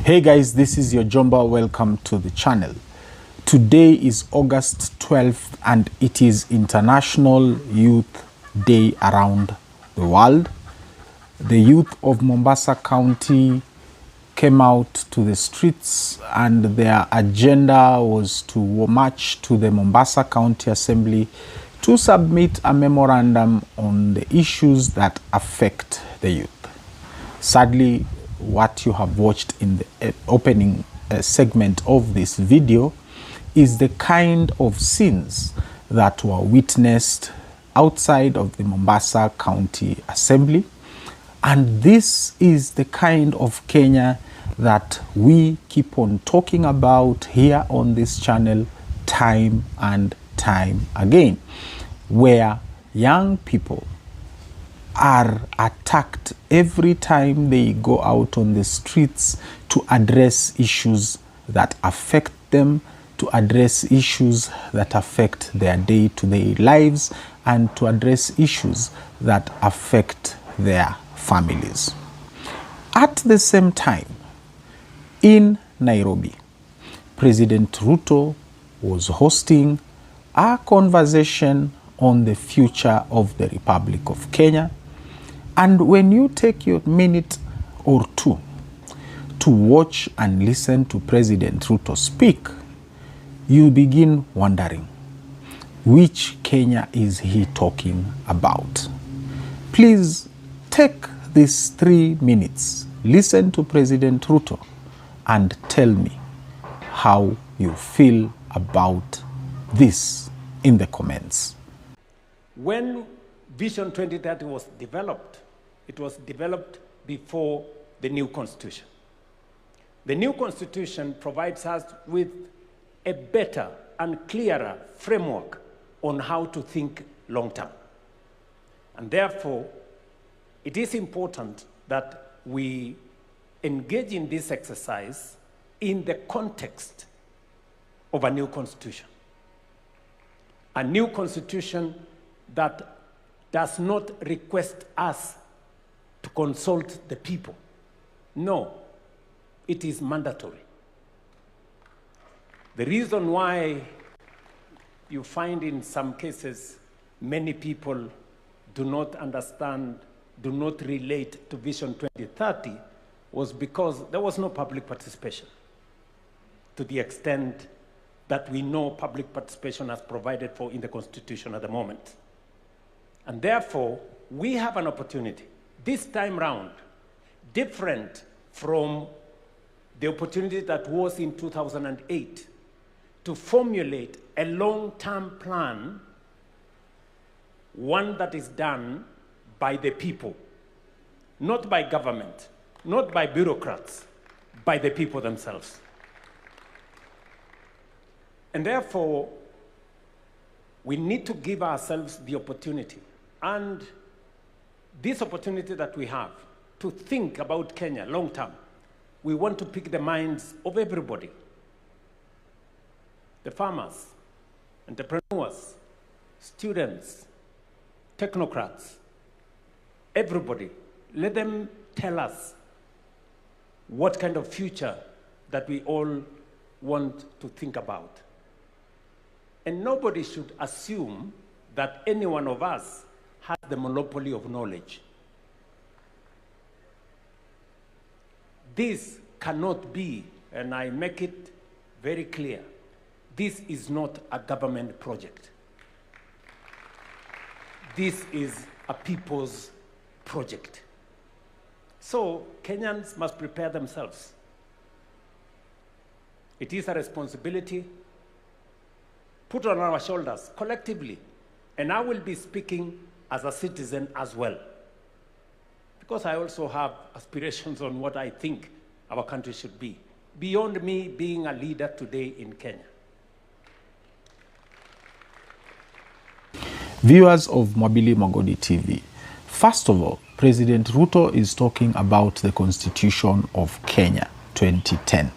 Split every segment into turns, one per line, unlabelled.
Hey guys, this is your Jomba. Welcome to the channel. Today is August 12th and it is International Youth Day around the world. The youth of Mombasa County came out to the streets and their agenda was to march to the Mombasa County Assembly to submit a memorandum on the issues that affect the youth. Sadly, what you have watched in the opening segment of this video is the kind of scenes that were witnessed outside of the Mombasa County Assembly. And this is the kind of Kenya that we keep on talking about here on this channel time and time again, where young people are attacked every time they go out on the streets to address issues that affect them, to address issues that affect their day-to-day lives, and to address issues that affect their families. At the same time, in Nairobi, President Ruto was hosting a conversation on the future of the Republic of Kenya. And when you take your minute or two to watch and listen to President Ruto speak, you begin wondering, which Kenya is he talking about? Please take these 3 minutes, listen to President Ruto, and tell me how you feel about this in the comments.
When Vision 2030 was developed, it was developed before the new constitution. The new constitution provides us with a better and clearer framework on how to think long term. And therefore, it is important that we engage in this exercise in the context of a new constitution. A new constitution that does not request us to consult the people. No, it is mandatory. The reason why you find in some cases many people do not understand, do not relate to Vision 2030 was because there was no public participation to the extent that we know public participation as provided for in the Constitution at the moment. And therefore, we have an opportunity this time round, different from the opportunity that was in 2008, to formulate a long-term plan, one that is done by the people, not by government, not by bureaucrats, by the people themselves. And therefore, we need to give ourselves the opportunity, and this opportunity that we have to think about Kenya long term. We want to pick the minds of everybody. The farmers, entrepreneurs, students, technocrats, everybody. Let them tell us what kind of future that we all want to think about. And nobody should assume that any one of us has the monopoly of knowledge. This cannot be, and I make it very clear, this is not a government project. This is a people's project. So Kenyans must prepare themselves. It is a responsibility put on our shoulders collectively. And I will be speaking as a citizen as well, because I also have aspirations on what I think our country should be, beyond me being a leader today in Kenya.
Viewers of Mobili Mogodi TV, first of all, President Ruto is talking about the Constitution of Kenya 2010,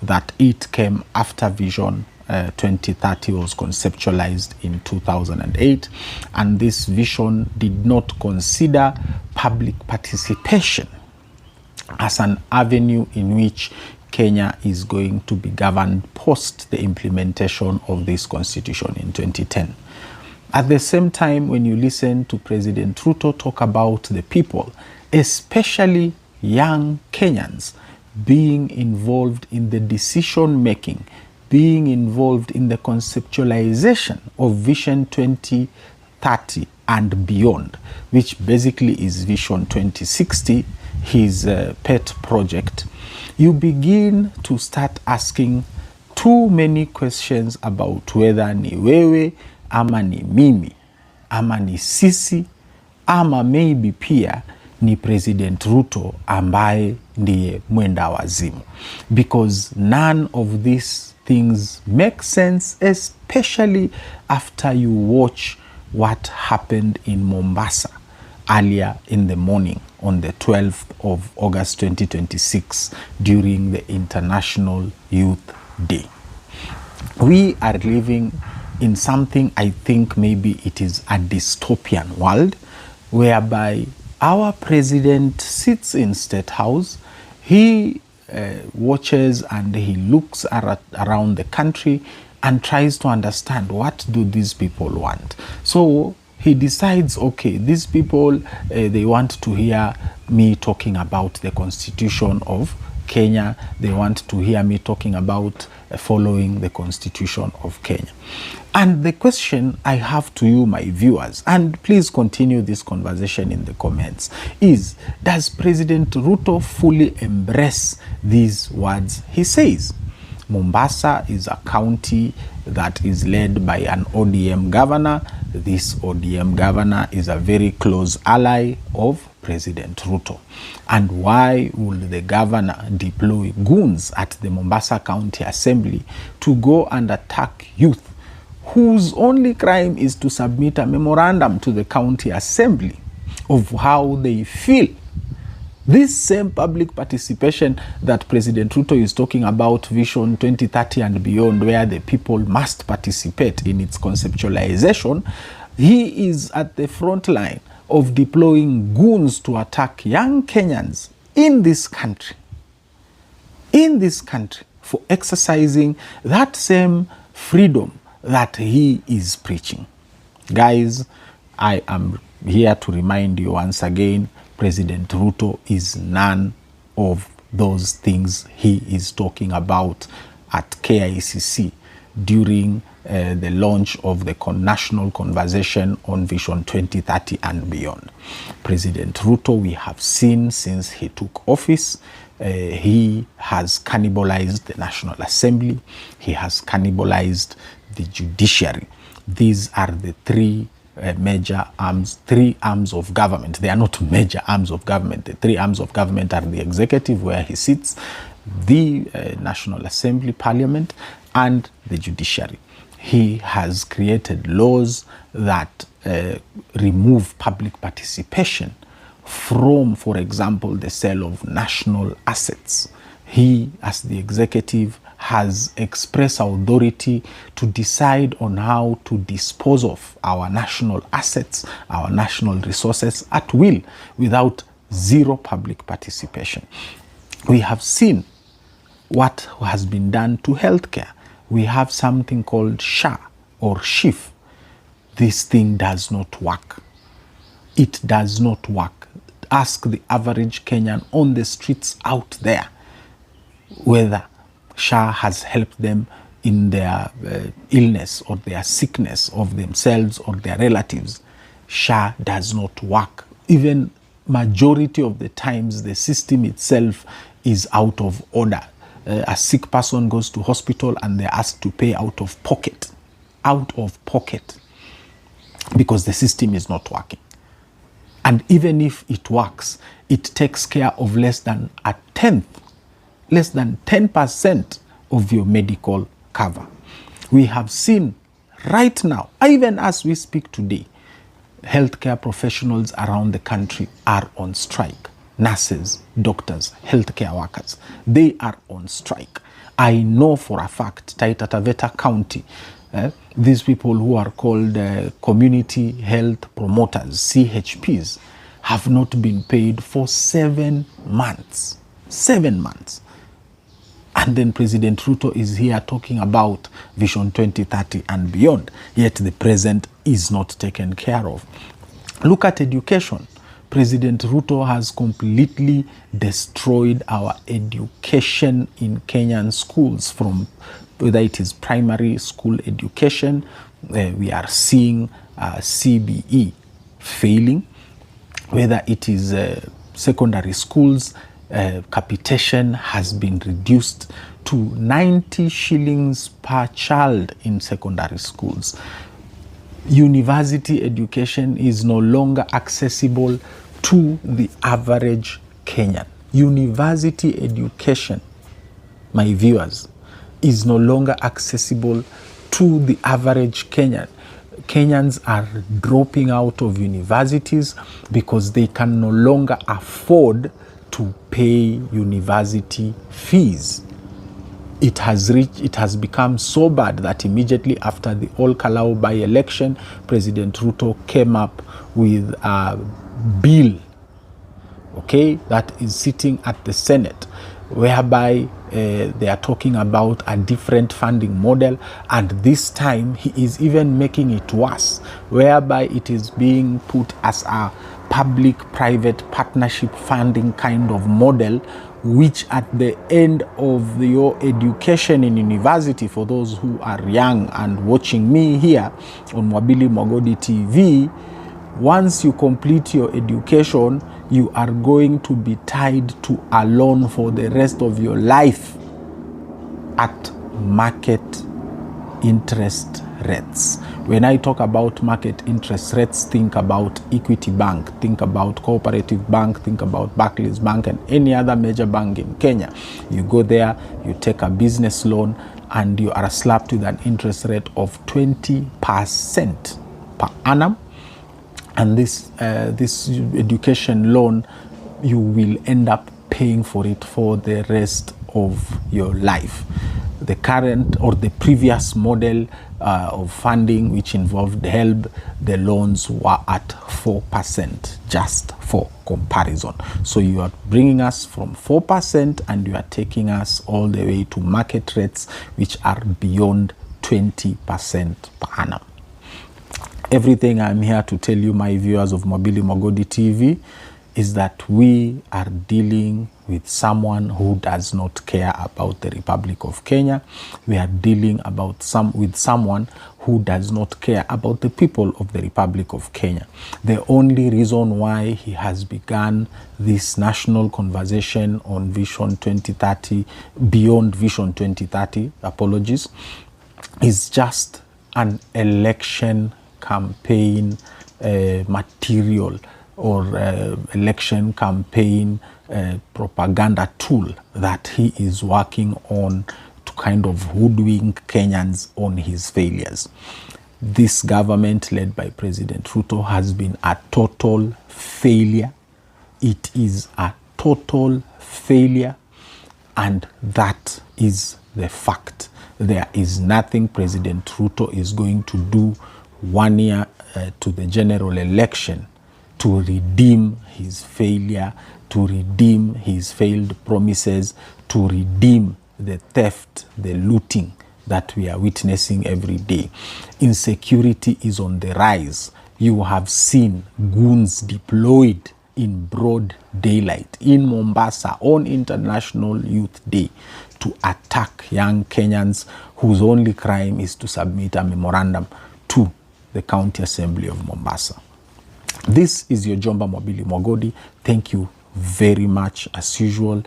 that it came after Vision 2030 was conceptualized in 2008, and this vision did not consider public participation as an avenue in which Kenya is going to be governed post the implementation of this constitution in 2010. At the same time, when you listen to President Ruto talk about the people, especially young Kenyans, being involved in the decision making, being involved in the conceptualization of Vision 2030 and beyond, which basically is Vision 2060, his pet project, you begin to start asking too many questions about whether ni wewe, ama ni mimi, ama ni sisi, ama maybe pia ni President Ruto ambaye ndiye mwenda wazimu. Because none of these things make sense, especially after you watch what happened in Mombasa earlier in the morning on the 12th of August 2026 during the International Youth Day. We are living in something, I think maybe it is a dystopian world, whereby our president sits in State House, he watches and he looks around the country and tries to understand what do these people want. So he decides, okay, these people, they want to hear me talking about the Constitution of Kenya. They want to hear me talking about following the Constitution of Kenya. And the question I have to you, my viewers, and please continue this conversation in the comments, is, does President Ruto fully embrace these words he says? Mombasa is a county that is led by an ODM governor. This ODM governor is a very close ally of President Ruto. And why will the governor deploy goons at the Mombasa County Assembly to go and attack youth whose only crime is to submit a memorandum to the county assembly of how they feel? This same public participation that President Ruto is talking about, Vision 2030 and beyond, where the people must participate in its conceptualization, he is at the front line of deploying goons to attack young Kenyans in this country, for exercising that same freedom that he is preaching. Guys, I am here to remind you once again, President Ruto is none of those things he is talking about at KICC during the launch of the national conversation on Vision 2030 and beyond. President Ruto, we have seen since he took office, he has cannibalized the National Assembly, he has cannibalized the judiciary. These are the three arms of government. They are not major arms of government. The three arms of government are the executive, where he sits, the National Assembly, Parliament, and the judiciary. He has created laws that remove public participation from, for example, the sale of national assets. He, as the executive, has express authority to decide on how to dispose of our national assets, our national resources at will, without zero public participation. We have seen what has been done to healthcare. We have something called SHA or SHIF. This thing does not work. It does not work. Ask the average Kenyan on the streets out there whether SHA has helped them in their illness or their sickness of themselves or their relatives. SHA does not work. Even majority of the times, the system itself is out of order. A sick person goes to hospital and they're asked to pay out of pocket, because the system is not working. And even if it works, it takes care of less than 10% of your medical cover. We have seen right now, even as we speak today, healthcare professionals around the country are on strike. Nurses, doctors, healthcare workers, they are on strike. I know for a fact, Taita Taveta County, these people who are called community health promoters, CHPs, have not been paid for 7 months. 7 months. And then President Ruto is here talking about Vision 2030 and beyond, yet the present is not taken care of. Look at education. President Ruto has completely destroyed our education in Kenyan schools, from whether it is primary school education. We are seeing CBE failing, whether it is secondary schools. Capitation has been reduced to 90 shillings per child in secondary schools. University education is no longer accessible to the average Kenyan. University education, my viewers, is no longer accessible to the average Kenyan. Kenyans are dropping out of universities because they can no longer afford to pay university fees. It has become so bad that immediately after the All-Kalau by-election, President Ruto came up with a bill, okay, that is sitting at the Senate, whereby they are talking about a different funding model, and this time he is even making it worse, whereby it is being put as a public-private partnership funding kind of model, which at the end of your education in university, for those who are young and watching me here on Wabili Mogodi TV, once you complete your education, you are going to be tied to a loan for the rest of your life at market interest rates. When I talk about market interest rates, think about Equity Bank, think about Cooperative Bank, think about Barclays Bank and any other major bank in Kenya. You go there, you take a business loan, and you are slapped with an interest rate of 20% per annum. And this education loan, you will end up paying for it for the rest of your life. The current or the previous model of funding, which involved HELB, the loans were at 4%, just for comparison. So you are bringing us from 4% and you are taking us all the way to market rates, which are beyond 20% per annum. Everything I'm here to tell you, my viewers of Wabili Mogodi TV, is that we are dealing with someone who does not care about the Republic of Kenya. We are dealing with someone who does not care about the people of the Republic of Kenya. The only reason why he has begun this national conversation on Vision 2030, beyond Vision 2030, apologies, is just an election campaign material, or election campaign propaganda tool that he is working on to kind of hoodwink Kenyans on his failures. This government led by President Ruto has been a total failure. It is a total failure, and that is the fact. There is nothing President Ruto is going to do 1 year to the general election to redeem his failure, to redeem his failed promises, to redeem the theft, the looting that we are witnessing every day. Insecurity is on the rise. You have seen goons deployed in broad daylight in Mombasa on International Youth Day to attack young Kenyans whose only crime is to submit a memorandum to the County Assembly of Mombasa. This is your Jomba Wabili Mogodi. Thank you very much, as usual,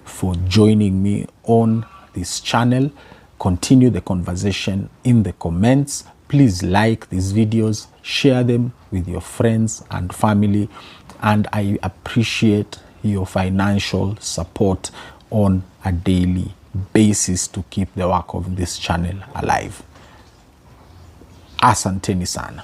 for joining me on this channel. Continue the conversation in the comments. Please like these videos, share them with your friends and family, and I appreciate your financial support on a daily basis to keep the work of this channel alive. Asanteni sana.